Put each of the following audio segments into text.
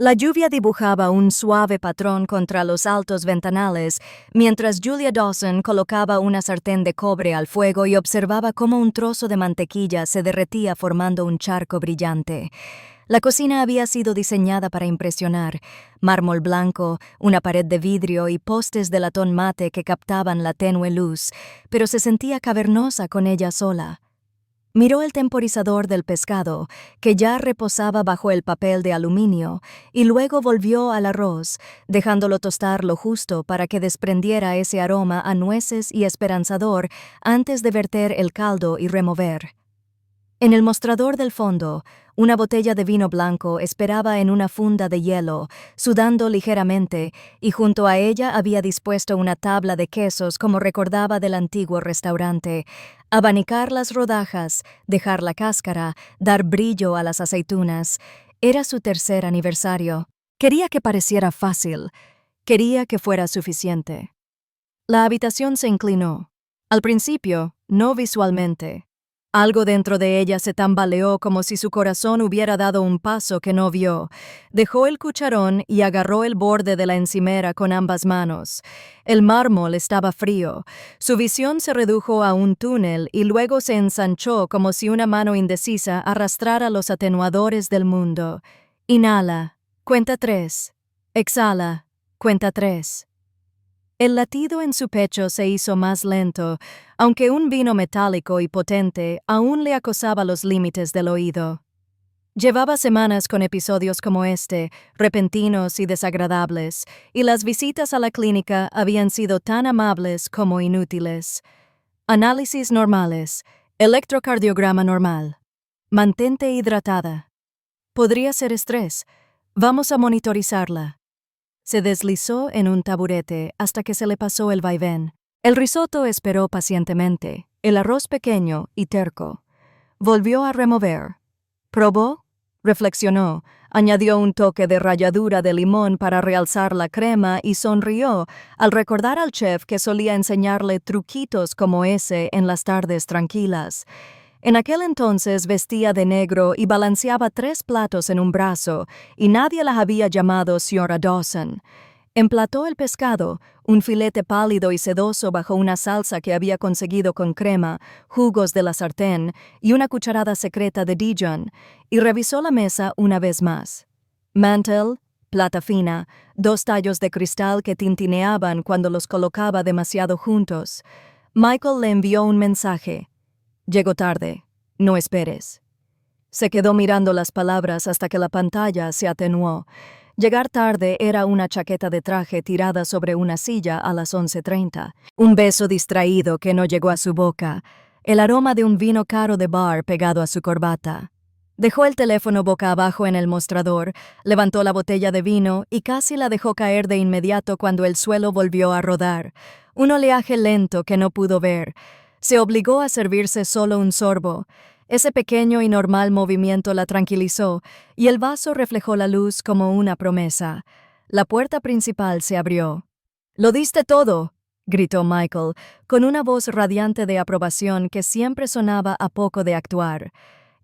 La lluvia dibujaba un suave patrón contra los altos ventanales, mientras Julia Dawson colocaba una sartén de cobre al fuego y observaba cómo un trozo de mantequilla se derretía formando un charco brillante. La cocina había sido diseñada para impresionar: mármol blanco, una pared de vidrio y postes de latón mate que captaban la tenue luz, pero se sentía cavernosa con ella sola. Miró el temporizador del pescado, que ya reposaba bajo el papel de aluminio, y luego volvió al arroz, dejándolo tostar lo justo para que desprendiera ese aroma a nueces y esperanzador antes de verter el caldo y remover. En el mostrador del fondo, una botella de vino blanco esperaba en una funda de hielo, sudando ligeramente, y junto a ella había dispuesto una tabla de quesos como recordaba del antiguo restaurante. Abanicar las rodajas, dejar la cáscara, dar brillo a las aceitunas. Era su tercer aniversario. Quería que pareciera fácil. Quería que fuera suficiente. La habitación se inclinó. Al principio, no visualmente. Algo dentro de ella se tambaleó como si su corazón hubiera dado un paso que no vio. Dejó el cucharón y agarró el borde de la encimera con ambas manos. El mármol estaba frío. Su visión se redujo a un túnel y luego se ensanchó como si una mano indecisa arrastrara los atenuadores del mundo. Inhala. Cuenta 3. Exhala. Cuenta 3. El latido en su pecho se hizo más lento, aunque un vino metálico y potente aún le acosaba los límites del oído. Llevaba semanas con episodios como este, repentinos y desagradables, y las visitas a la clínica habían sido tan amables como inútiles. Análisis normales, electrocardiograma normal. Mantente hidratada. Podría ser estrés. Vamos a monitorizarla. Se deslizó en un taburete hasta que se le pasó el vaivén. El risotto esperó pacientemente, el arroz pequeño y terco. Volvió a remover. ¿Probó? Reflexionó, añadió un toque de ralladura de limón para realzar la crema y sonrió al recordar al chef que solía enseñarle truquitos como ese en las tardes tranquilas. En aquel entonces vestía de negro y balanceaba 3 platos en un brazo, y nadie la había llamado señora Dawson. Emplató el pescado, un filete pálido y sedoso bajo una salsa que había conseguido con crema, jugos de la sartén y una cucharada secreta de Dijon, y revisó la mesa una vez más. Mantel, plata fina, 2 tallos de cristal que tintineaban cuando los colocaba demasiado juntos. Michael le envió un mensaje. Llegó tarde. No esperes. Se quedó mirando las palabras hasta que la pantalla se atenuó. Llegar tarde era una chaqueta de traje tirada sobre una silla a las 11:30. Un beso distraído que no llegó a su boca. El aroma de un vino caro de bar pegado a su corbata. Dejó el teléfono boca abajo en el mostrador, levantó la botella de vino y casi la dejó caer de inmediato cuando el suelo volvió a rodar. Un oleaje lento que no pudo ver. Se obligó a servirse solo un sorbo. Ese pequeño y normal movimiento la tranquilizó, y el vaso reflejó la luz como una promesa. La puerta principal se abrió. «¡Lo diste todo!», gritó Michael, con una voz radiante de aprobación que siempre sonaba a poco de actuar.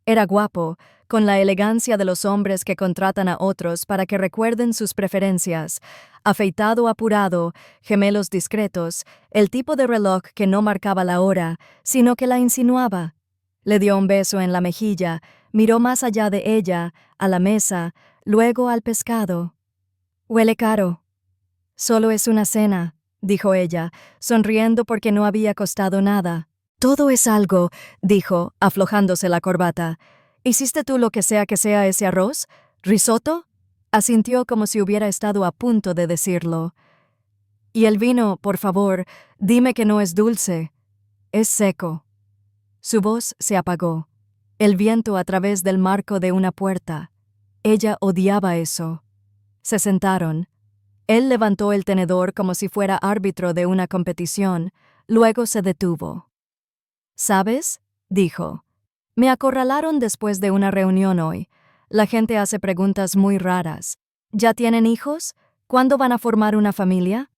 Era guapo, con la elegancia de los hombres que contratan a otros para que recuerden sus preferencias, afeitado apurado, gemelos discretos, el tipo de reloj que no marcaba la hora, sino que la insinuaba. Le dio un beso en la mejilla, miró más allá de ella, a la mesa, luego al pescado. «Huele caro». «Solo es una cena», dijo ella, sonriendo porque no había costado nada. «Todo es algo», dijo, aflojándose la corbata. «¿Hiciste tú lo que sea ese arroz? ¿Risotto?». Asintió como si hubiera estado a punto de decirlo. «Y el vino, por favor, dime que no es dulce. Es seco». Su voz se apagó. El viento a través del marco de una puerta. Ella odiaba eso. Se sentaron. Él levantó el tenedor como si fuera árbitro de una competición, luego se detuvo. «¿Sabes?», dijo. «Me acorralaron después de una reunión hoy. La gente hace preguntas muy raras. ¿Ya tienen hijos? ¿Cuándo van a formar una familia?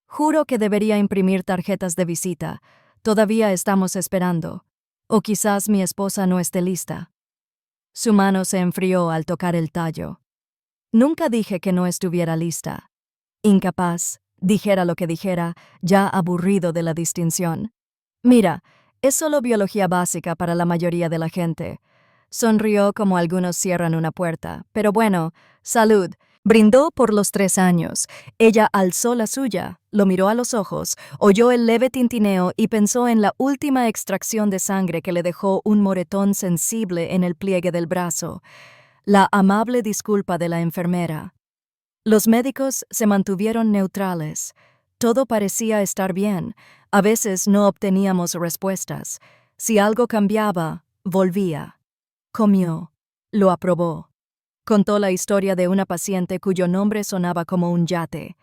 Juro que debería imprimir tarjetas de visita. Todavía estamos esperando. O quizás mi esposa no esté lista». Su mano se enfrió al tocar el tallo. Nunca dije que no estuviera lista. Incapaz, dijera lo que dijera, ya aburrido de la distinción. Mira, es solo biología básica para la mayoría de la gente. Sonrió como algunos cierran una puerta. Pero bueno, salud. Brindó por los 3 años. Ella alzó la suya, lo miró a los ojos, oyó el leve tintineo y pensó en la última extracción de sangre que le dejó un moretón sensible en el pliegue del brazo. La amable disculpa de la enfermera. Los médicos se mantuvieron neutrales. Todo parecía estar bien. A veces no obteníamos respuestas. Si algo cambiaba, volvía. Comió. Lo aprobó. Contó la historia de una paciente cuyo nombre sonaba como un yate.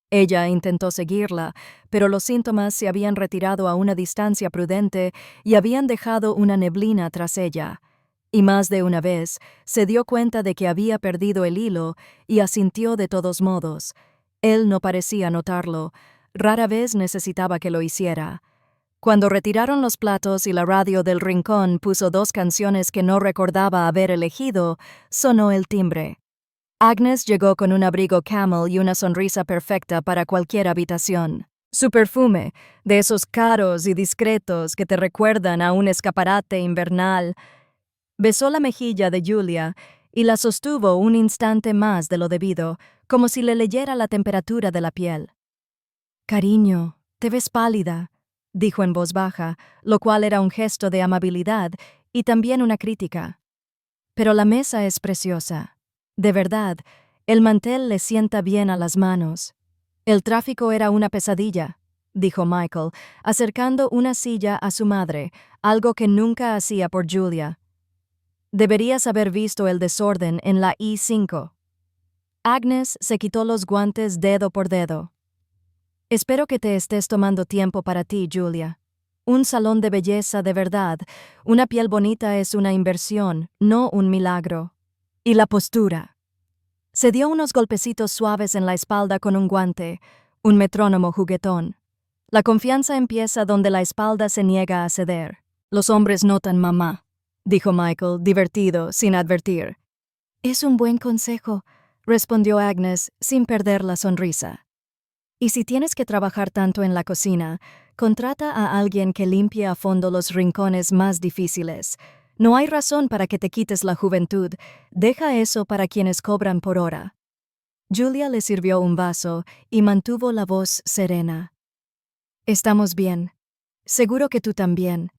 Ella intentó seguirla, pero los síntomas se habían retirado a una distancia prudente y habían dejado una neblina tras ella. Y más de una vez se dio cuenta de que había perdido el hilo y asintió de todos modos. Él no parecía notarlo. Rara vez necesitaba que lo hiciera. Cuando retiraron los platos y la radio del rincón puso 2 canciones que no recordaba haber elegido, sonó el timbre. Agnes llegó con un abrigo camel y una sonrisa perfecta para cualquier habitación. Su perfume, de esos caros y discretos que te recuerdan a un escaparate invernal, besó la mejilla de Julia y la sostuvo un instante más de lo debido, como si le leyera la temperatura de la piel. «Cariño, te ves pálida», dijo en voz baja, lo cual era un gesto de amabilidad y también una crítica. «Pero la mesa es preciosa. De verdad, el mantel le sienta bien a las manos». «El tráfico era una pesadilla», dijo Michael, acercando una silla a su madre, algo que nunca hacía por Julia. «Deberías haber visto el desorden en la I-5». Agnes se quitó los guantes dedo por dedo. «Espero que te estés tomando tiempo para ti, Julia. Un salón de belleza de verdad, una piel bonita es una inversión, no un milagro. Y la postura». Se dio unos golpecitos suaves en la espalda con un guante, un metrónomo juguetón. La confianza empieza donde la espalda se niega a ceder. «Los hombres notan, mamá», dijo Michael, divertido, sin advertir. «Es un buen consejo», respondió Agnes, sin perder la sonrisa. «Y si tienes que trabajar tanto en la cocina, contrata a alguien que limpie a fondo los rincones más difíciles. No hay razón para que te quites la juventud. Deja eso para quienes cobran por hora». Julia le sirvió un vaso y mantuvo la voz serena. «Estamos bien. Seguro que tú también.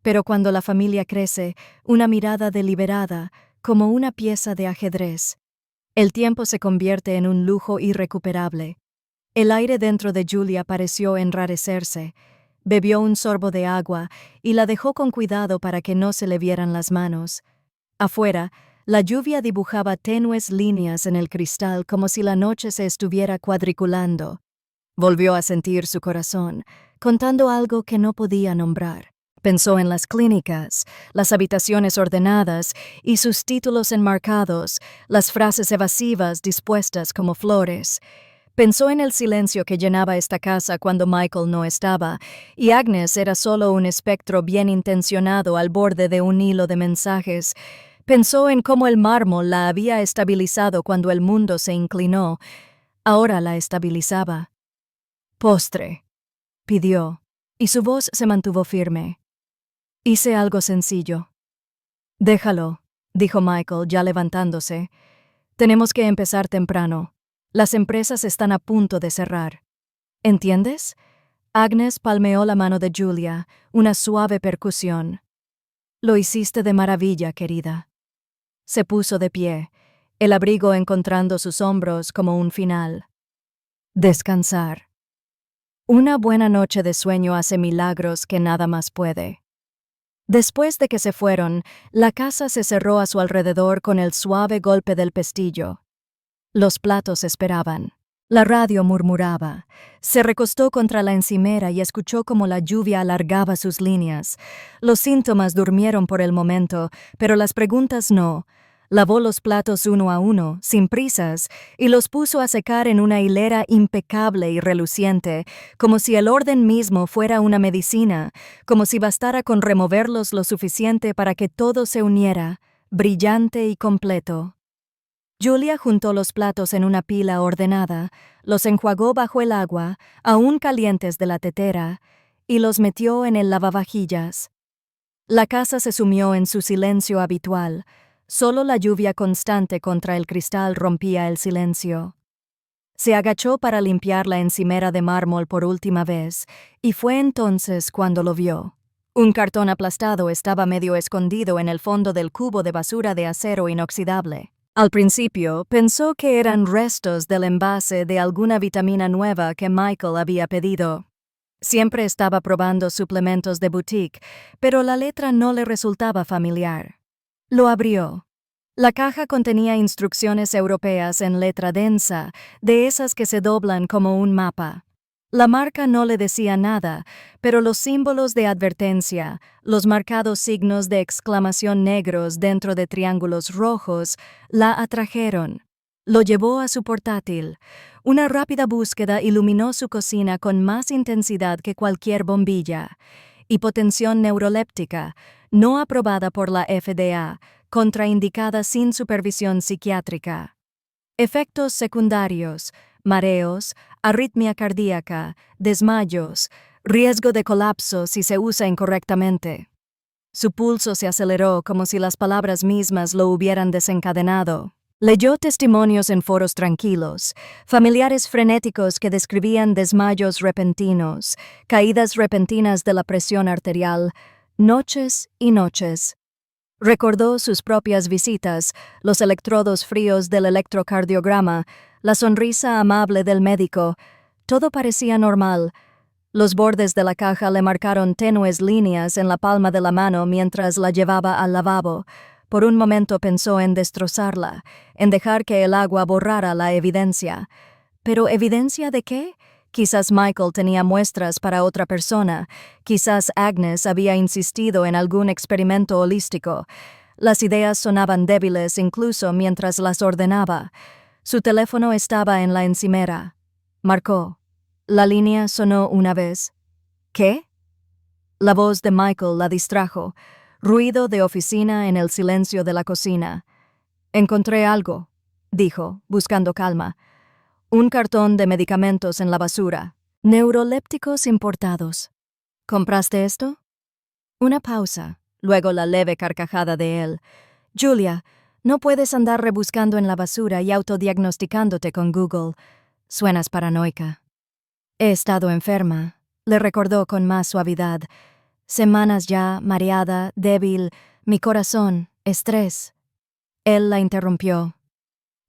Pero cuando la familia crece, una mirada deliberada, como una pieza de ajedrez. El tiempo se convierte en un lujo irrecuperable». El aire dentro de Julia pareció enrarecerse. Bebió un sorbo de agua y la dejó con cuidado para que no se le vieran las manos. Afuera, la lluvia dibujaba tenues líneas en el cristal como si la noche se estuviera cuadriculando. Volvió a sentir su corazón, contando algo que no podía nombrar. Pensó en las clínicas, las habitaciones ordenadas y sus títulos enmarcados, las frases evasivas dispuestas como flores. Pensó en el silencio que llenaba esta casa cuando Michael no estaba, y Agnes era solo un espectro bien intencionado al borde de un hilo de mensajes. Pensó en cómo el mármol la había estabilizado cuando el mundo se inclinó. Ahora la estabilizaba. «Postre», pidió, y su voz se mantuvo firme. «Hice algo sencillo». «Déjalo», dijo Michael, ya levantándose. «Tenemos que empezar temprano. Las empresas están a punto de cerrar. ¿Entiendes?» Agnes palmeó la mano de Julia, una suave percusión. «Lo hiciste de maravilla, querida». Se puso de pie, el abrigo encontrando sus hombros como un final. Descansar. Una buena noche de sueño hace milagros que nada más puede. Después de que se fueron, la casa se cerró a su alrededor con el suave golpe del pestillo. Los platos esperaban. La radio murmuraba. Se recostó contra la encimera y escuchó cómo la lluvia alargaba sus líneas. Los síntomas durmieron por el momento, pero las preguntas no. Lavó los platos uno a uno, sin prisas, y los puso a secar en una hilera impecable y reluciente, como si el orden mismo fuera una medicina, como si bastara con removerlos lo suficiente para que todo se uniera, brillante y completo. Julia juntó los platos en una pila ordenada, los enjuagó bajo el agua, aún calientes de la tetera, y los metió en el lavavajillas. La casa se sumió en su silencio habitual. Solo la lluvia constante contra el cristal rompía el silencio. Se agachó para limpiar la encimera de mármol por última vez, y fue entonces cuando lo vio. Un cartón aplastado estaba medio escondido en el fondo del cubo de basura de acero inoxidable. Al principio, pensó que eran restos del envase de alguna vitamina nueva que Michael había pedido. Siempre estaba probando suplementos de boutique, pero la letra no le resultaba familiar. Lo abrió. La caja contenía instrucciones europeas en letra densa, de esas que se doblan como un mapa. La marca no le decía nada, pero los símbolos de advertencia, los marcados signos de exclamación negros dentro de triángulos rojos, la atrajeron. Lo llevó a su portátil. Una rápida búsqueda iluminó su cocina con más intensidad que cualquier bombilla. Hipotensión neuroléptica, no aprobada por la FDA, contraindicada sin supervisión psiquiátrica. Efectos secundarios: mareos, arritmia cardíaca, desmayos, riesgo de colapso si se usa incorrectamente. Su pulso se aceleró como si las palabras mismas lo hubieran desencadenado. Leyó testimonios en foros tranquilos, familiares frenéticos que describían desmayos repentinos, caídas repentinas de la presión arterial, noches y noches. Recordó sus propias visitas, los electrodos fríos del electrocardiograma, la sonrisa amable del médico. Todo parecía normal. Los bordes de la caja le marcaron tenues líneas en la palma de la mano mientras la llevaba al lavabo. Por un momento pensó en destrozarla, en dejar que el agua borrara la evidencia. ¿Pero evidencia de qué? Quizás Michael tenía muestras para otra persona. Quizás Agnes había insistido en algún experimento holístico. Las ideas sonaban débiles incluso mientras las ordenaba. Su teléfono estaba en la encimera. Marcó. La línea sonó una vez. ¿Qué? La voz de Michael la distrajo. Ruido de oficina en el silencio de la cocina. «Encontré algo», dijo, buscando calma. «Un cartón de medicamentos en la basura. Neurolépticos importados. ¿Compraste esto?» Una pausa, luego la leve carcajada de él. «Julia, no puedes andar rebuscando en la basura y autodiagnosticándote con Google. Suenas paranoica». «He estado enferma», le recordó con más suavidad. «Semanas ya, mareada, débil, mi corazón, estrés». Él la interrumpió.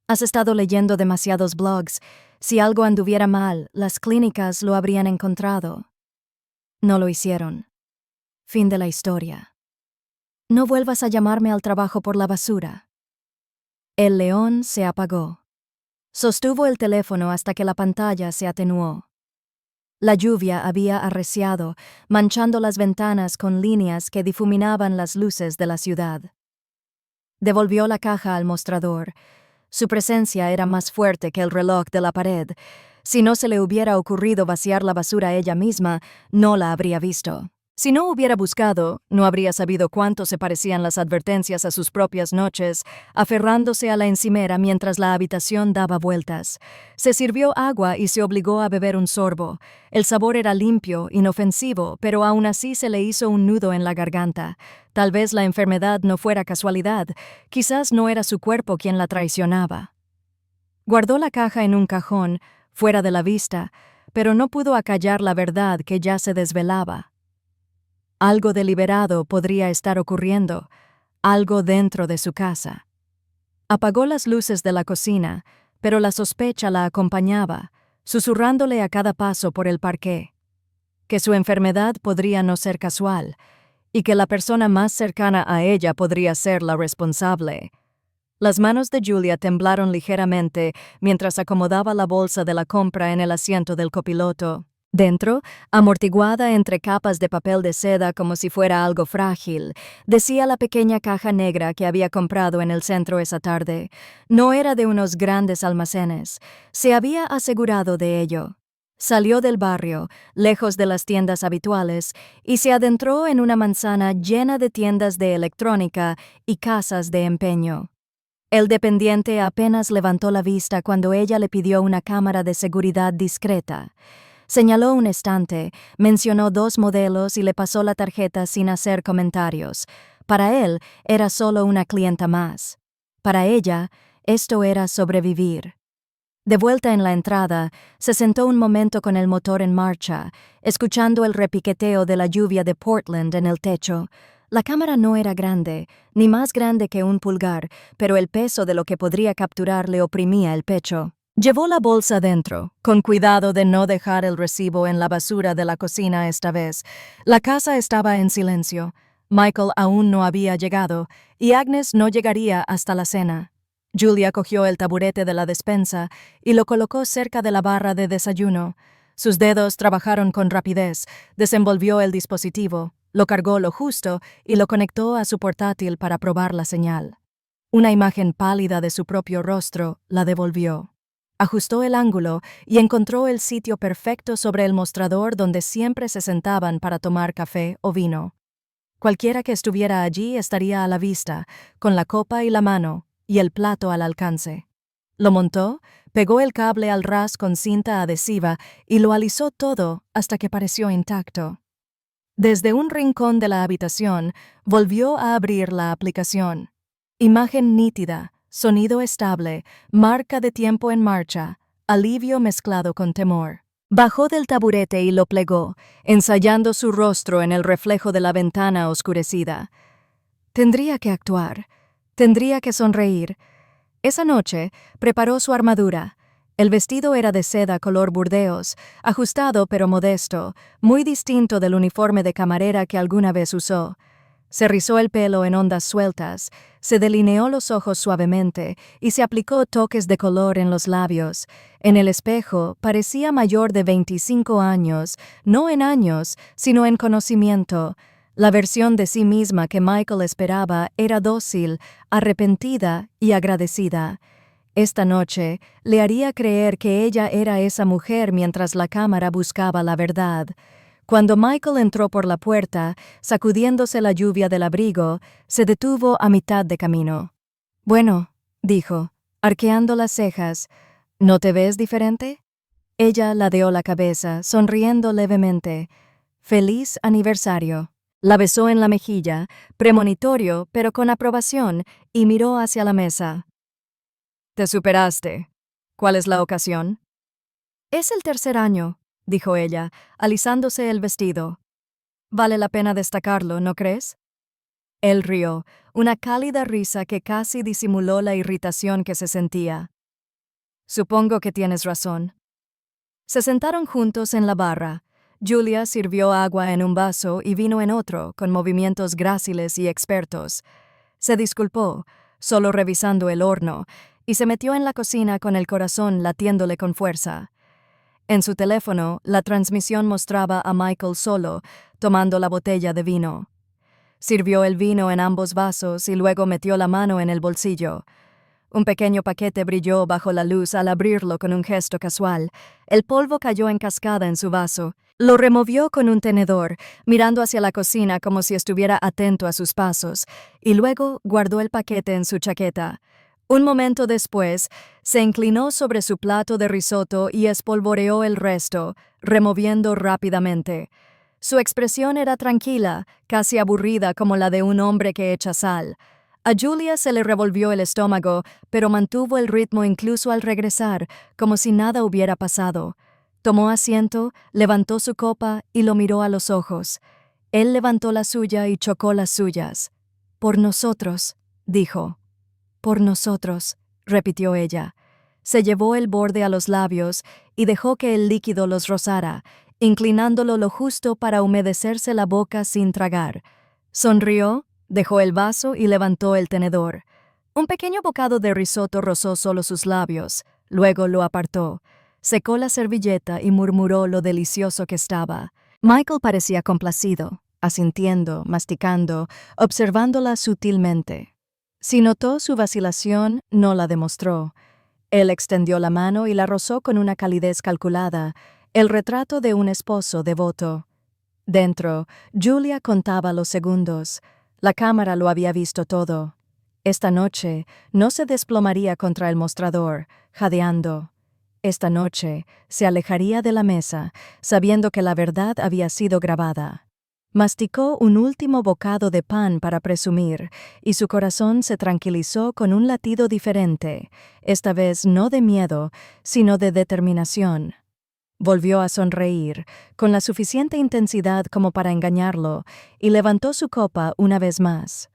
«Has estado leyendo demasiados blogs. Si algo anduviera mal, las clínicas lo habrían encontrado». No lo hicieron. Fin de la historia. «No vuelvas a llamarme al trabajo por la basura». El león se apagó. Sostuvo el teléfono hasta que la pantalla se atenuó. La lluvia había arreciado, manchando las ventanas con líneas que difuminaban las luces de la ciudad. Devolvió la caja al mostrador. Su presencia era más fuerte que el reloj de la pared. Si no se le hubiera ocurrido vaciar la basura ella misma, no la habría visto. Si no hubiera buscado, no habría sabido cuánto se parecían las advertencias a sus propias noches, aferrándose a la encimera mientras la habitación daba vueltas. Se sirvió agua y se obligó a beber un sorbo. El sabor era limpio, inofensivo, pero aún así se le hizo un nudo en la garganta. Tal vez la enfermedad no fuera casualidad, quizás no era su cuerpo quien la traicionaba. Guardó la caja en un cajón, fuera de la vista, pero no pudo acallar la verdad que ya se desvelaba. Algo deliberado podría estar ocurriendo, algo dentro de su casa. Apagó las luces de la cocina, pero la sospecha la acompañaba, susurrándole a cada paso por el parqué. Que su enfermedad podría no ser casual, y que la persona más cercana a ella podría ser la responsable. Las manos de Julia temblaron ligeramente mientras acomodaba la bolsa de la compra en el asiento del copiloto. Dentro, amortiguada entre capas de papel de seda como si fuera algo frágil, decía la pequeña caja negra que había comprado en el centro esa tarde. No era de unos grandes almacenes. Se había asegurado de ello. Salió del barrio, lejos de las tiendas habituales, y se adentró en una manzana llena de tiendas de electrónica y casas de empeño. El dependiente apenas levantó la vista cuando ella le pidió una cámara de seguridad discreta. Señaló un estante, mencionó 2 modelos y le pasó la tarjeta sin hacer comentarios. Para él, era solo una clienta más. Para ella, esto era sobrevivir. De vuelta en la entrada, se sentó un momento con el motor en marcha, escuchando el repiqueteo de la lluvia de Portland en el techo. La cámara no era grande, ni más grande que un pulgar, pero el peso de lo que podría capturar le oprimía el pecho. Llevó la bolsa dentro, con cuidado de no dejar el recibo en la basura de la cocina esta vez. La casa estaba en silencio. Michael aún no había llegado, y Agnes no llegaría hasta la cena. Julia cogió el taburete de la despensa y lo colocó cerca de la barra de desayuno. Sus dedos trabajaron con rapidez, desenvolvió el dispositivo, lo cargó lo justo y lo conectó a su portátil para probar la señal. Una imagen pálida de su propio rostro la devolvió. Ajustó el ángulo y encontró el sitio perfecto sobre el mostrador donde siempre se sentaban para tomar café o vino. Cualquiera que estuviera allí estaría a la vista, con la copa y la mano, y el plato al alcance. Lo montó, pegó el cable al ras con cinta adhesiva y lo alisó todo hasta que pareció intacto. Desde un rincón de la habitación, volvió a abrir la aplicación. Imagen nítida, sonido estable, marca de tiempo en marcha, alivio mezclado con temor. Bajó del taburete y lo plegó, ensayando su rostro en el reflejo de la ventana oscurecida. Tendría que actuar, tendría que sonreír. Esa noche preparó su armadura. El vestido era de seda color burdeos, ajustado pero modesto, muy distinto del uniforme de camarera que alguna vez usó. Se rizó el pelo en ondas sueltas, se delineó los ojos suavemente y se aplicó toques de color en los labios. En el espejo parecía mayor de 25 años, no en años, sino en conocimiento. La versión de sí misma que Michael esperaba era dócil, arrepentida y agradecida. Esta noche le haría creer que ella era esa mujer mientras la cámara buscaba la verdad. Cuando Michael entró por la puerta, sacudiéndose la lluvia del abrigo, se detuvo a mitad de camino. «Bueno», dijo, arqueando las cejas, «¿no te ves diferente?» Ella ladeó la cabeza, sonriendo levemente. «Feliz aniversario». La besó en la mejilla, premonitorio pero con aprobación, y miró hacia la mesa. «Te superaste. ¿Cuál es la ocasión?» «Es el 3er año», dijo ella, alisándose el vestido. «Vale la pena destacarlo, ¿no crees?» Él rió, una cálida risa que casi disimuló la irritación que se sentía. «Supongo que tienes razón». Se sentaron juntos en la barra. Julia sirvió agua en un vaso y vino en otro, con movimientos gráciles y expertos. Se disculpó, solo revisando el horno, y se metió en la cocina con el corazón latiéndole con fuerza. En su teléfono, la transmisión mostraba a Michael solo, tomando la botella de vino. Sirvió el vino en ambos vasos y luego metió la mano en el bolsillo. Un pequeño paquete brilló bajo la luz al abrirlo con un gesto casual. El polvo cayó en cascada en su vaso. Lo removió con un tenedor, mirando hacia la cocina como si estuviera atento a sus pasos, y luego guardó el paquete en su chaqueta. Un momento después, se inclinó sobre su plato de risotto y espolvoreó el resto, removiendo rápidamente. Su expresión era tranquila, casi aburrida como la de un hombre que echa sal. A Julia se le revolvió el estómago, pero mantuvo el ritmo incluso al regresar, como si nada hubiera pasado. Tomó asiento, levantó su copa y lo miró a los ojos. Él levantó la suya y chocó las suyas. «Por nosotros», dijo. «Por nosotros», repitió ella. Se llevó el borde a los labios y dejó que el líquido los rozara, inclinándolo lo justo para humedecerse la boca sin tragar. Sonrió, dejó el vaso y levantó el tenedor. Un pequeño bocado de risotto rozó solo sus labios, luego lo apartó. Secó la servilleta y murmuró lo delicioso que estaba. Michael parecía complacido, asintiendo, masticando, observándola sutilmente. Si notó su vacilación, no la demostró. Él extendió la mano y la rozó con una calidez calculada, el retrato de un esposo devoto. Dentro, Julia contaba los segundos. La cámara lo había visto todo. Esta noche no se desplomaría contra el mostrador, jadeando. Esta noche se alejaría de la mesa, sabiendo que la verdad había sido grabada. Masticó un último bocado de pan para presumir, y su corazón se tranquilizó con un latido diferente, esta vez no de miedo, sino de determinación. Volvió a sonreír, con la suficiente intensidad como para engañarlo, y levantó su copa una vez más.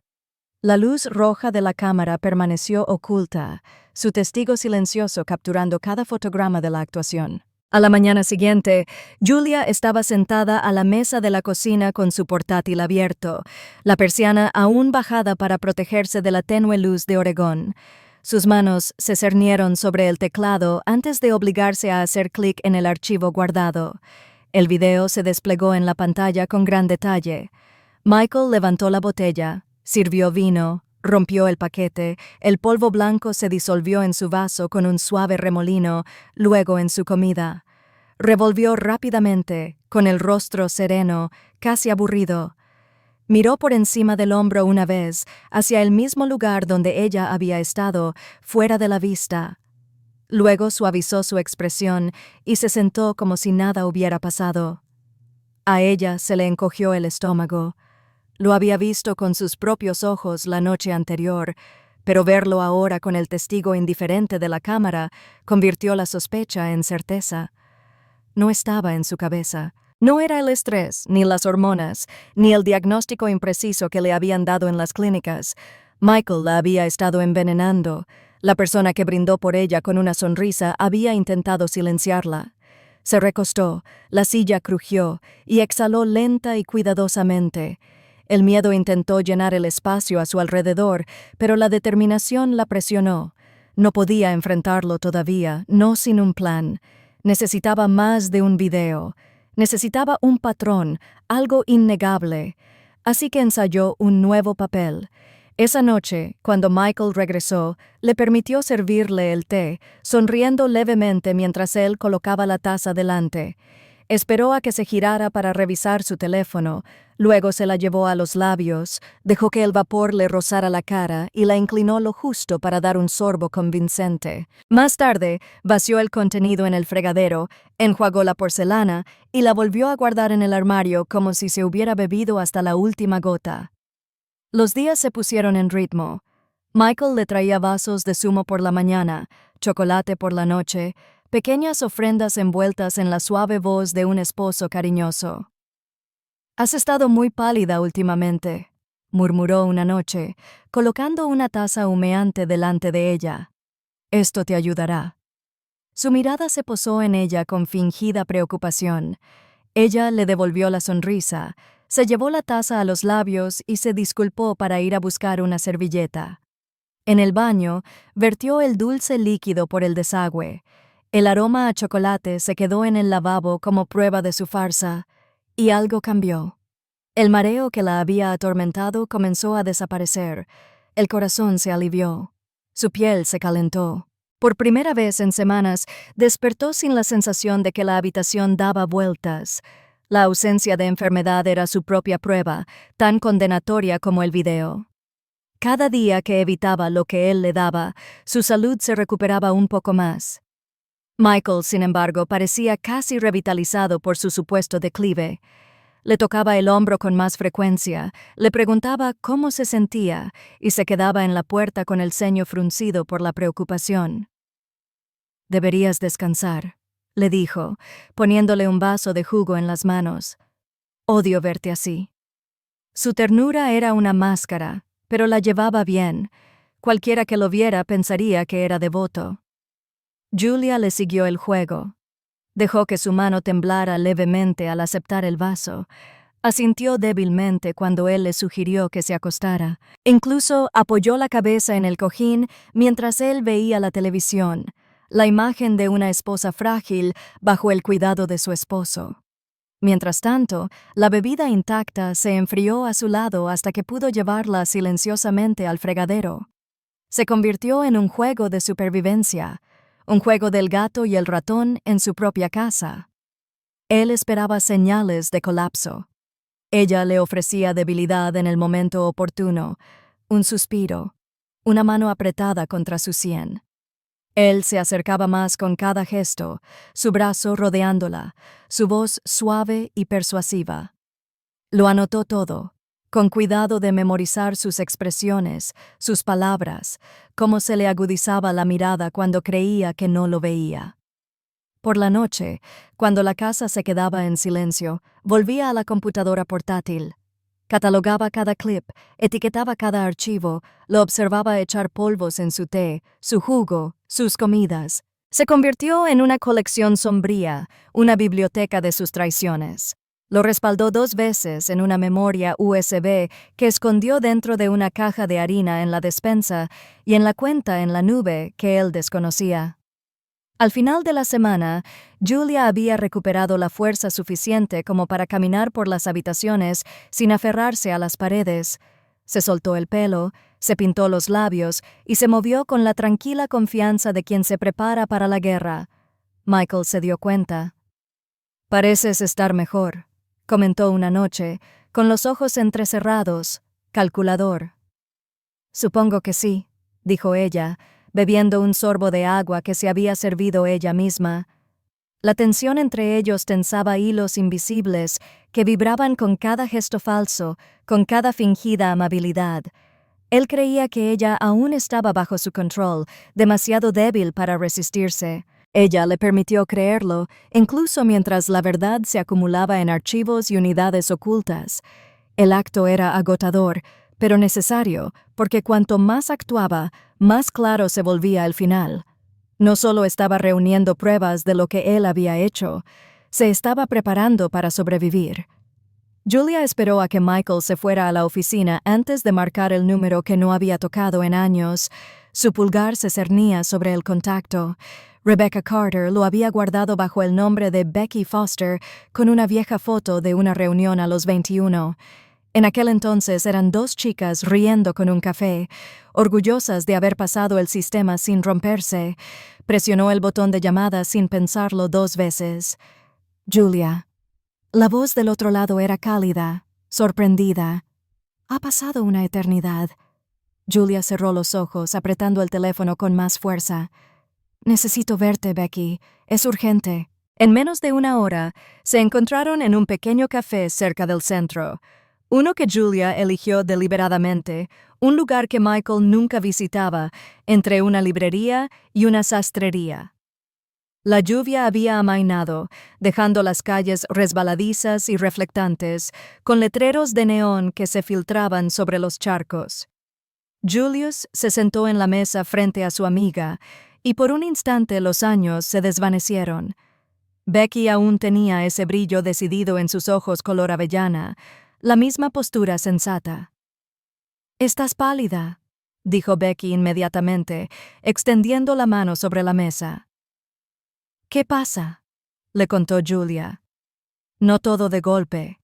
La luz roja de la cámara permaneció oculta, su testigo silencioso capturando cada fotograma de la actuación. A la mañana siguiente, Julia estaba sentada a la mesa de la cocina con su portátil abierto, la persiana aún bajada para protegerse de la tenue luz de Oregón. Sus manos se cernieron sobre el teclado antes de obligarse a hacer clic en el archivo guardado. El video se desplegó en la pantalla con gran detalle. Michael levantó la botella, sirvió vino, rompió el paquete, el polvo blanco se disolvió en su vaso con un suave remolino, luego en su comida. Revolvió rápidamente, con el rostro sereno, casi aburrido. Miró por encima del hombro una vez, hacia el mismo lugar donde ella había estado, fuera de la vista. Luego suavizó su expresión y se sentó como si nada hubiera pasado. A ella se le encogió el estómago. Lo había visto con sus propios ojos la noche anterior, pero verlo ahora con el testigo indiferente de la cámara convirtió la sospecha en certeza. No estaba en su cabeza. No era el estrés, ni las hormonas, ni el diagnóstico impreciso que le habían dado en las clínicas. Michael la había estado envenenando. La persona que brindó por ella con una sonrisa había intentado silenciarla. Se recostó, la silla crujió y exhaló lenta y cuidadosamente. El miedo intentó llenar el espacio a su alrededor, pero la determinación la presionó. No podía enfrentarlo todavía, no sin un plan. Necesitaba más de un video. Necesitaba un patrón, algo innegable. Así que ensayó un nuevo papel. Esa noche, cuando Michael regresó, le permitió servirle el té, sonriendo levemente mientras él colocaba la taza delante. Esperó a que se girara para revisar su teléfono, luego se la llevó a los labios, dejó que el vapor le rozara la cara y la inclinó lo justo para dar un sorbo convincente. Más tarde, vació el contenido en el fregadero, enjuagó la porcelana y la volvió a guardar en el armario como si se hubiera bebido hasta la última gota. Los días se pusieron en ritmo. Michael le traía vasos de zumo por la mañana, chocolate por la noche, pequeñas ofrendas envueltas en la suave voz de un esposo cariñoso. «Has estado muy pálida últimamente», murmuró una noche, colocando una taza humeante delante de ella. «Esto te ayudará». Su mirada se posó en ella con fingida preocupación. Ella le devolvió la sonrisa, se llevó la taza a los labios y se disculpó para ir a buscar una servilleta. En el baño, vertió el dulce líquido por el desagüe. El aroma a chocolate se quedó en el lavabo como prueba de su farsa, y algo cambió. El mareo que la había atormentado comenzó a desaparecer. El corazón se alivió. Su piel se calentó. Por primera vez en semanas, despertó sin la sensación de que la habitación daba vueltas. La ausencia de enfermedad era su propia prueba, tan condenatoria como el video. Cada día que evitaba lo que él le daba, su salud se recuperaba un poco más. Michael, sin embargo, parecía casi revitalizado por su supuesto declive. Le tocaba el hombro con más frecuencia, le preguntaba cómo se sentía y se quedaba en la puerta con el ceño fruncido por la preocupación. «Deberías descansar», le dijo, poniéndole un vaso de jugo en las manos. «Odio verte así». Su ternura era una máscara, pero la llevaba bien. Cualquiera que lo viera pensaría que era devoto. Julia le siguió el juego. Dejó que su mano temblara levemente al aceptar el vaso. Asintió débilmente cuando él le sugirió que se acostara. Incluso apoyó la cabeza en el cojín mientras él veía la televisión, la imagen de una esposa frágil bajo el cuidado de su esposo. Mientras tanto, la bebida intacta se enfrió a su lado hasta que pudo llevarla silenciosamente al fregadero. Se convirtió en un juego de supervivencia, un juego del gato y el ratón en su propia casa. Él esperaba señales de colapso. Ella le ofrecía debilidad en el momento oportuno, un suspiro, una mano apretada contra su sien. Él se acercaba más con cada gesto, su brazo rodeándola, su voz suave y persuasiva. Lo anotó todo, con cuidado de memorizar sus expresiones, sus palabras, cómo se le agudizaba la mirada cuando creía que no lo veía. Por la noche, cuando la casa se quedaba en silencio, volvía a la computadora portátil. Catalogaba cada clip, etiquetaba cada archivo, lo observaba echar polvos en su té, su jugo, sus comidas. Se convirtió en una colección sombría, una biblioteca de sus traiciones. Lo respaldó 2 veces en una memoria USB que escondió dentro de una caja de harina en la despensa y en la cuenta en la nube que él desconocía. Al final de la semana, Julia había recuperado la fuerza suficiente como para caminar por las habitaciones sin aferrarse a las paredes. Se soltó el pelo, se pintó los labios y se movió con la tranquila confianza de quien se prepara para la guerra. Michael se dio cuenta. «Pareces estar mejor», comentó una noche, con los ojos entrecerrados, calculador. «Supongo que sí», dijo ella, bebiendo un sorbo de agua que se había servido ella misma. La tensión entre ellos tensaba hilos invisibles que vibraban con cada gesto falso, con cada fingida amabilidad. Él creía que ella aún estaba bajo su control, demasiado débil para resistirse. Ella le permitió creerlo, incluso mientras la verdad se acumulaba en archivos y unidades ocultas. El acto era agotador, pero necesario, porque cuanto más actuaba, más claro se volvía el final. No solo estaba reuniendo pruebas de lo que él había hecho, se estaba preparando para sobrevivir. Julia esperó a que Michael se fuera a la oficina antes de marcar el número que no había tocado en años. Su pulgar se cernía sobre el contacto. Rebecca Carter lo había guardado bajo el nombre de Becky Foster con una vieja foto de una reunión a los 21. En aquel entonces eran 2 chicas riendo con un café, orgullosas de haber pasado el sistema sin romperse. Presionó el botón de llamada sin pensarlo 2 veces. Julia. La voz del otro lado era cálida, sorprendida. Ha pasado una eternidad. Julia cerró los ojos, apretando el teléfono con más fuerza. Necesito verte, Becky. Es urgente. En menos de 1 hora, se encontraron en un pequeño café cerca del centro. Uno que Julia eligió deliberadamente, un lugar que Michael nunca visitaba, entre una librería y una sastrería. La lluvia había amainado, dejando las calles resbaladizas y reflectantes, con letreros de neón que se filtraban sobre los charcos. Julius se sentó en la mesa frente a su amiga, y por un instante los años se desvanecieron. Becky aún tenía ese brillo decidido en sus ojos color avellana, la misma postura sensata. «Estás pálida», dijo Becky inmediatamente, extendiendo la mano sobre la mesa. «¿Qué pasa?», le contó Julia. No todo de golpe.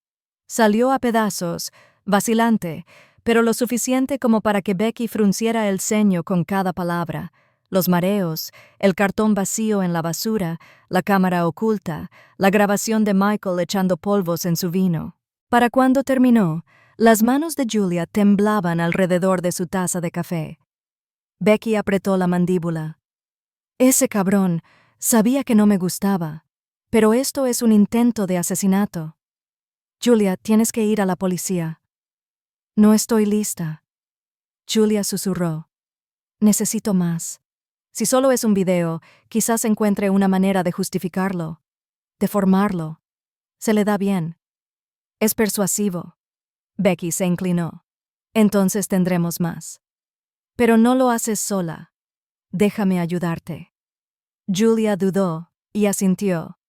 Salió a pedazos, vacilante, pero lo suficiente como para que Becky frunciera el ceño con cada palabra. Los mareos, el cartón vacío en la basura, la cámara oculta, la grabación de Michael echando polvos en su vino. Para cuando terminó, las manos de Julia temblaban alrededor de su taza de café. Becky apretó la mandíbula. «Ese cabrón sabía que no me gustaba, pero esto es un intento de asesinato. Julia, tienes que ir a la policía». «No estoy lista». Julia susurró. «Necesito más. Si solo es un video, quizás encuentre una manera de justificarlo, de formarlo. Se le da bien. Es persuasivo». Becky se inclinó. «Entonces tendremos más. Pero no lo haces sola. Déjame ayudarte». Julia dudó y asintió.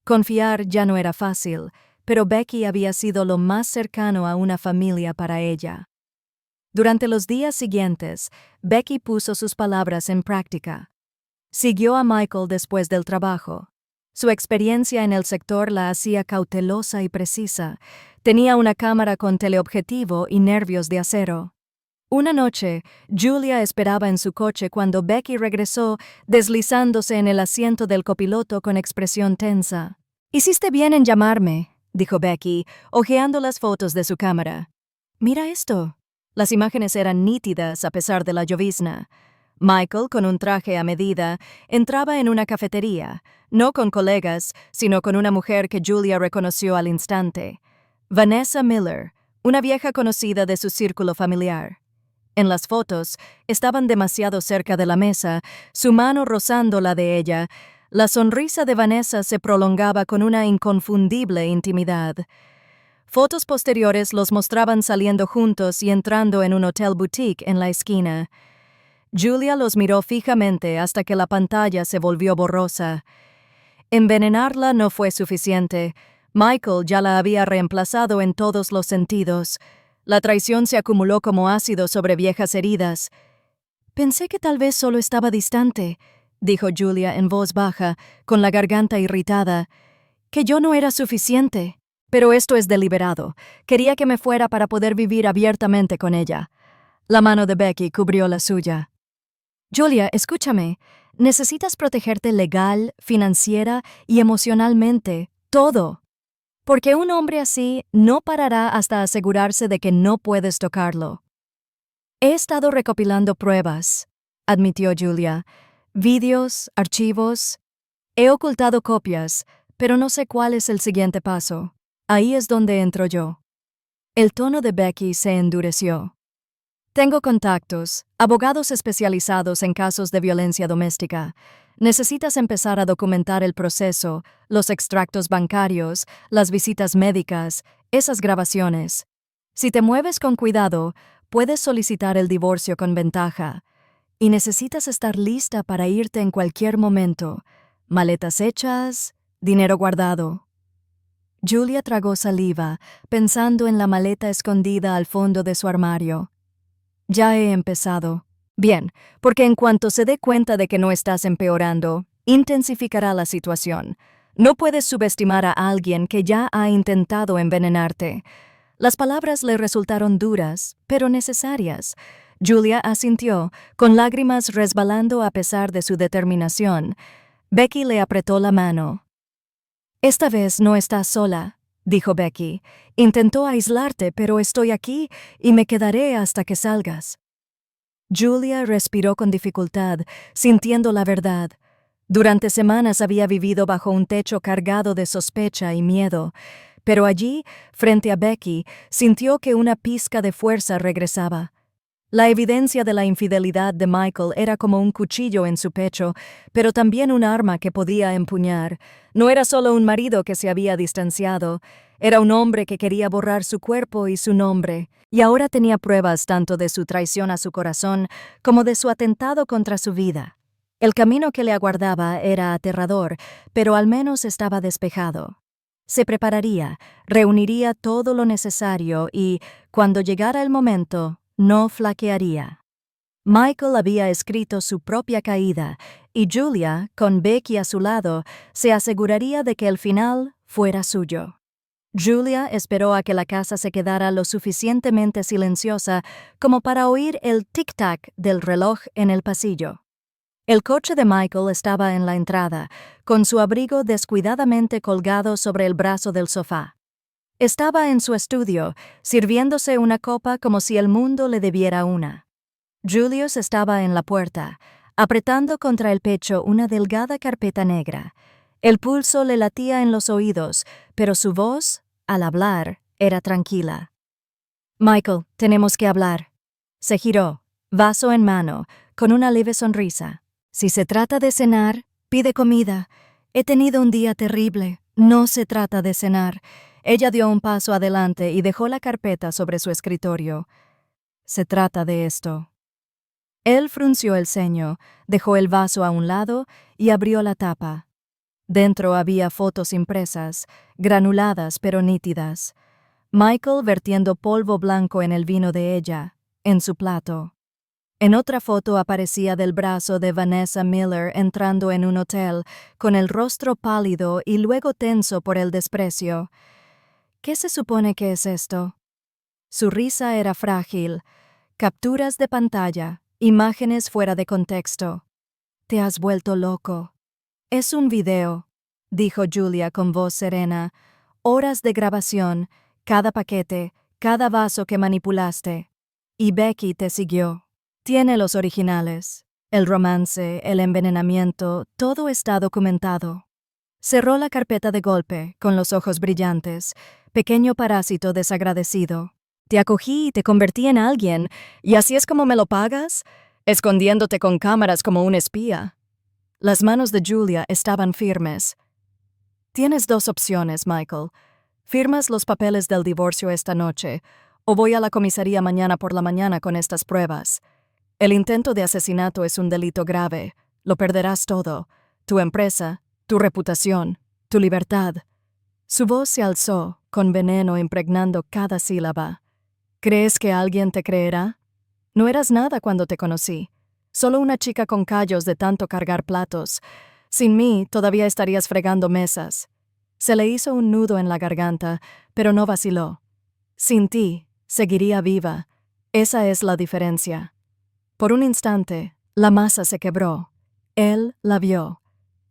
Confiar ya no era fácil, pero Becky había sido lo más cercano a una familia para ella. Durante los días siguientes, Becky puso sus palabras en práctica. Siguió a Michael después del trabajo. Su experiencia en el sector la hacía cautelosa y precisa. Tenía una cámara con teleobjetivo y nervios de acero. Una noche, Julia esperaba en su coche cuando Becky regresó, deslizándose en el asiento del copiloto con expresión tensa. «Hiciste bien en llamarme», dijo Becky, hojeando las fotos de su cámara. «Mira esto». Las imágenes eran nítidas a pesar de la llovizna. Michael, con un traje a medida, entraba en una cafetería, no con colegas, sino con una mujer que Julia reconoció al instante. Vanessa Miller, una vieja conocida de su círculo familiar. En las fotos, estaban demasiado cerca de la mesa, su mano rozando la de ella. La sonrisa de Vanessa se prolongaba con una inconfundible intimidad. Fotos posteriores los mostraban saliendo juntos y entrando en un hotel boutique en la esquina. Julia los miró fijamente hasta que la pantalla se volvió borrosa. Envenenarla no fue suficiente. Michael ya la había reemplazado en todos los sentidos. La traición se acumuló como ácido sobre viejas heridas. «Pensé que tal vez solo estaba distante», dijo Julia en voz baja, con la garganta irritada. «Que yo no era suficiente. Pero esto es deliberado. Quería que me fuera para poder vivir abiertamente con ella». La mano de Becky cubrió la suya. «Julia, escúchame. Necesitas protegerte legal, financiera y emocionalmente. Todo. Porque un hombre así no parará hasta asegurarse de que no puedes tocarlo». «He estado recopilando pruebas», admitió Julia. «Vídeos, archivos. He ocultado copias, pero no sé cuál es el siguiente paso. Ahí es donde entro yo». El tono de Becky se endureció. «Tengo contactos, abogados especializados en casos de violencia doméstica. Necesitas empezar a documentar el proceso, los extractos bancarios, las visitas médicas, esas grabaciones. Si te mueves con cuidado, puedes solicitar el divorcio con ventaja. Y necesitas estar lista para irte en cualquier momento. Maletas hechas, dinero guardado». Julia tragó saliva, pensando en la maleta escondida al fondo de su armario. «Ya he empezado». «Bien, porque en cuanto se dé cuenta de que no estás empeorando, intensificará la situación. No puedes subestimar a alguien que ya ha intentado envenenarte». Las palabras le resultaron duras, pero necesarias. Julia asintió, con lágrimas resbalando a pesar de su determinación. Becky le apretó la mano. «Esta vez no estás sola», dijo Becky. «Intentó aislarte, pero estoy aquí y me quedaré hasta que salgas». Julia respiró con dificultad, sintiendo la verdad. Durante semanas había vivido bajo un techo cargado de sospecha y miedo, pero allí, frente a Becky, sintió que una pizca de fuerza regresaba. La evidencia de la infidelidad de Michael era como un cuchillo en su pecho, pero también un arma que podía empuñar. No era solo un marido que se había distanciado, era un hombre que quería borrar su cuerpo y su nombre, y ahora tenía pruebas tanto de su traición a su corazón como de su atentado contra su vida. El camino que le aguardaba era aterrador, pero al menos estaba despejado. Se prepararía, reuniría todo lo necesario y, cuando llegara el momento, no flaquearía. Michael había escrito su propia caída, y Julia, con Becky a su lado, se aseguraría de que el final fuera suyo. Julia esperó a que la casa se quedara lo suficientemente silenciosa como para oír el tic-tac del reloj en el pasillo. El coche de Michael estaba en la entrada, con su abrigo descuidadamente colgado sobre el brazo del sofá. Estaba en su estudio, sirviéndose una copa como si el mundo le debiera una. Julius estaba en la puerta, apretando contra el pecho una delgada carpeta negra. El pulso le latía en los oídos, pero su voz, al hablar, era tranquila. «Michael, tenemos que hablar». Se giró, vaso en mano, con una leve sonrisa. «Si se trata de cenar, pide comida. He tenido un día terrible. No se trata de cenar». Ella dio un paso adelante y dejó la carpeta sobre su escritorio. «Se trata de esto». Él frunció el ceño, dejó el vaso a un lado y abrió la tapa. Dentro había fotos impresas, granuladas pero nítidas. Michael vertiendo polvo blanco en el vino de ella, en su plato. En otra foto aparecía del brazo de Vanessa Miller entrando en un hotel, con el rostro pálido y luego tenso por el desprecio. ¿Qué se supone que es esto? Su risa era frágil. Capturas de pantalla, imágenes fuera de contexto. «Te has vuelto loco». «Es un video», dijo Julia con voz serena. «Horas de grabación, cada paquete, cada vaso que manipulaste. Y Becky te siguió. Tiene los originales. El romance, el envenenamiento, todo está documentado. Cerró la carpeta de golpe, con los ojos brillantes. Pequeño parásito desagradecido. Te acogí y te convertí en alguien, ¿y así es como me lo pagas? Escondiéndote con cámaras como un espía. Las manos de Julia estaban firmes. Tienes dos opciones, Michael. Firmas los papeles del divorcio esta noche, o voy a la comisaría mañana por la mañana con estas pruebas. El intento de asesinato es un delito grave. Lo perderás todo. Tu empresa, tu reputación, tu libertad. Su voz se alzó, con veneno impregnando cada sílaba. ¿Crees que alguien te creerá? No eras nada cuando te conocí. Solo una chica con callos de tanto cargar platos. Sin mí, todavía estarías fregando mesas. Se le hizo un nudo en la garganta, pero no vaciló. Sin ti, seguiría viva. Esa es la diferencia. Por un instante, la masa se quebró. Él la vio.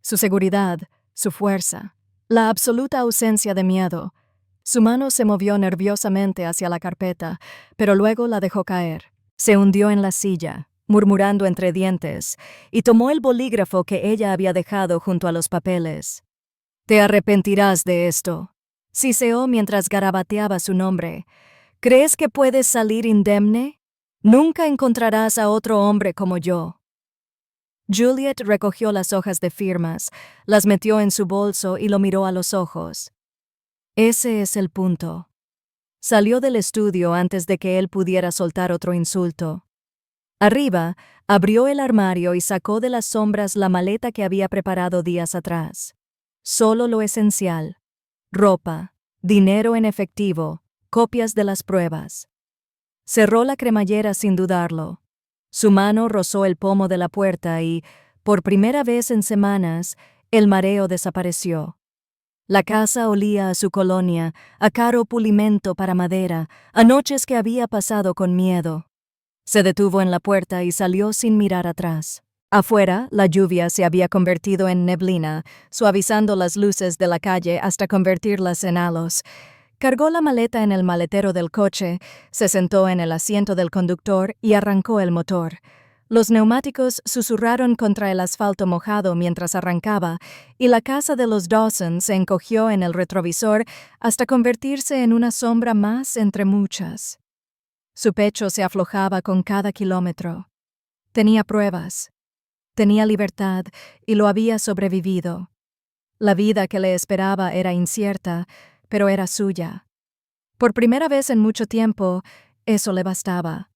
Su seguridad, su fuerza, la absoluta ausencia de miedo. Su mano se movió nerviosamente hacia la carpeta, pero luego la dejó caer. Se hundió en la silla, murmurando entre dientes, y tomó el bolígrafo que ella había dejado junto a los papeles. «Te arrepentirás de esto», siseó mientras garabateaba su nombre. «¿Crees que puedes salir indemne? Nunca encontrarás a otro hombre como yo». Juliet recogió las hojas de firmas, las metió en su bolso y lo miró a los ojos. Ese es el punto. Salió del estudio antes de que él pudiera soltar otro insulto. Arriba, abrió el armario y sacó de las sombras la maleta que había preparado días atrás. Solo lo esencial: ropa, dinero en efectivo, copias de las pruebas. Cerró la cremallera sin dudarlo. Su mano rozó el pomo de la puerta y, por primera vez en semanas, el mareo desapareció. La casa olía a su colonia, a caro pulimento para madera, a noches que había pasado con miedo. Se detuvo en la puerta y salió sin mirar atrás. Afuera, la lluvia se había convertido en neblina, suavizando las luces de la calle hasta convertirlas en halos. Cargó la maleta en el maletero del coche, se sentó en el asiento del conductor y arrancó el motor. Los neumáticos susurraron contra el asfalto mojado mientras arrancaba, y la casa de los Dawson se encogió en el retrovisor hasta convertirse en una sombra más entre muchas. Su pecho se aflojaba con cada kilómetro. Tenía pruebas. Tenía libertad y lo había sobrevivido. La vida que le esperaba era incierta, pero era suya. Por primera vez en mucho tiempo, eso le bastaba.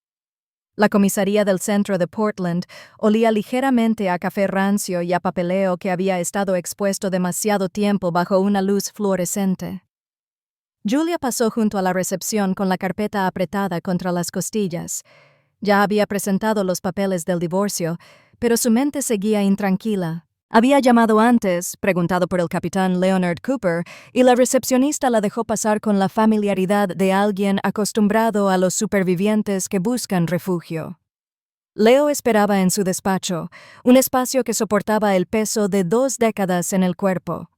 La comisaría del centro de Portland olía ligeramente a café rancio y a papeleo que había estado expuesto demasiado tiempo bajo una luz fluorescente. Julia pasó junto a la recepción con la carpeta apretada contra las costillas. Ya había presentado los papeles del divorcio, pero su mente seguía intranquila. Había llamado antes, preguntado por el capitán Leonard Cooper, y la recepcionista la dejó pasar con la familiaridad de alguien acostumbrado a los supervivientes que buscan refugio. Leo esperaba en su despacho, un espacio que soportaba el peso de 2 décadas en el cuerpo.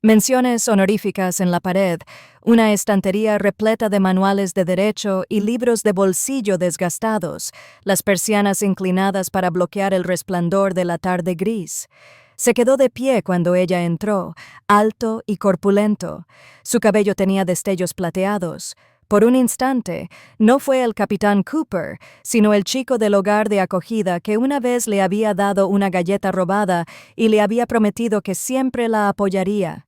Menciones honoríficas en la pared, una estantería repleta de manuales de derecho y libros de bolsillo desgastados, las persianas inclinadas para bloquear el resplandor de la tarde gris. Se quedó de pie cuando ella entró, alto y corpulento. Su cabello tenía destellos plateados. Por un instante, no fue el capitán Cooper, sino el chico del hogar de acogida que una vez le había dado una galleta robada y le había prometido que siempre la apoyaría.